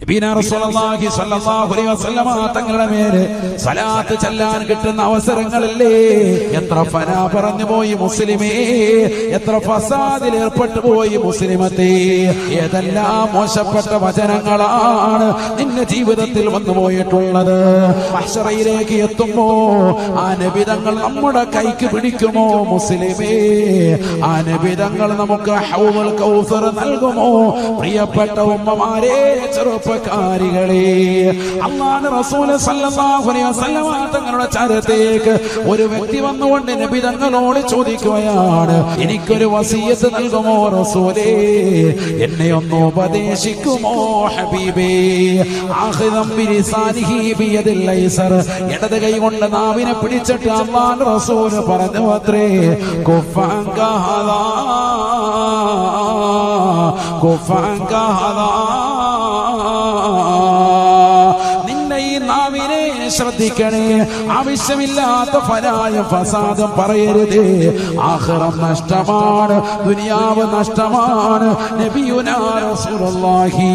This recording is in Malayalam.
റസൂലുള്ളാഹി സ്വല്ലല്ലാഹു അലൈഹി വസല്ലമ തങ്ങളുടെ മേലെ സ്വലാത്ത് ചൊല്ലാൻ കിട്ടുന്ന അവസരങ്ങളല്ലേ എത്ര ഫനാ പറഞ്ഞു പോയി മുസ്ലിമേ, എത്ര ഫസാദിൽ ഏർപ്പെട്ടു പോയി മുസ്ലിമത്തെ. ഏതെല്ലാം മോശപ്പെട്ട വചനങ്ങളാണ് നിന്റെ ജീവിതത്തിൽ വന്നു പോയിട്ടുള്ളത്. മഹ്ശറയിലേക്ക് എത്തുമ്പോ ആ നബിതങ്ങൾ നമ്മുടെ കൈക്ക് പിടിക്കുമോ മുസ്ലിമേ? ആ നബിതങ്ങൾ നമുക്ക് ഹൗദുൽ കൗസർ നൽകുമോ? പ്രിയപ്പെട്ട ഉമ്മമാരെ, ചെറുപ്പക്കാരികളെ, അല്ലാഹുവിന്റെ റസൂൽ സല്ലല്ലാഹു അലൈഹി വസല്ലം തങ്ങളുടെ ചരിത്രത്തിലേക്ക് ഒരു വ്യക്തി വന്നുകൊണ്ട് നബി തങ്ങളോട് ചോദിക്കുകയാണ്, എനിക്കൊരു വസിയത്ത് നൽകുമോ റസൂലേ? എന്നെ ഒന്ന് ഉപദേശിക്കുമോ ഹബീബേ? ആഖിദം ബിലിസാനിഹി ബിയദിൽ ഐസർ, ഇടത് കൈ കൊണ്ട് നാവിനെ പിടിച്ചിട്ട് അല്ലാഹുവിന്റെ റസൂൽ പറഞ്ഞു അത്രേ, കുഫഅൻക ഹദാ കുഫഅൻക ഹദാ, നിന്റെ ഈ നാവിനെ ശ്രദ്ധിക്കണേ, ആവശ്യമില്ലാത്ത ഫനായും ഫസാദും പറയരുത്. ആഖിറം നഷ്ടമാണ്, ദുനിയാവ് നഷ്ടമാണ്. നബിയുനാ റസൂലുള്ളാഹി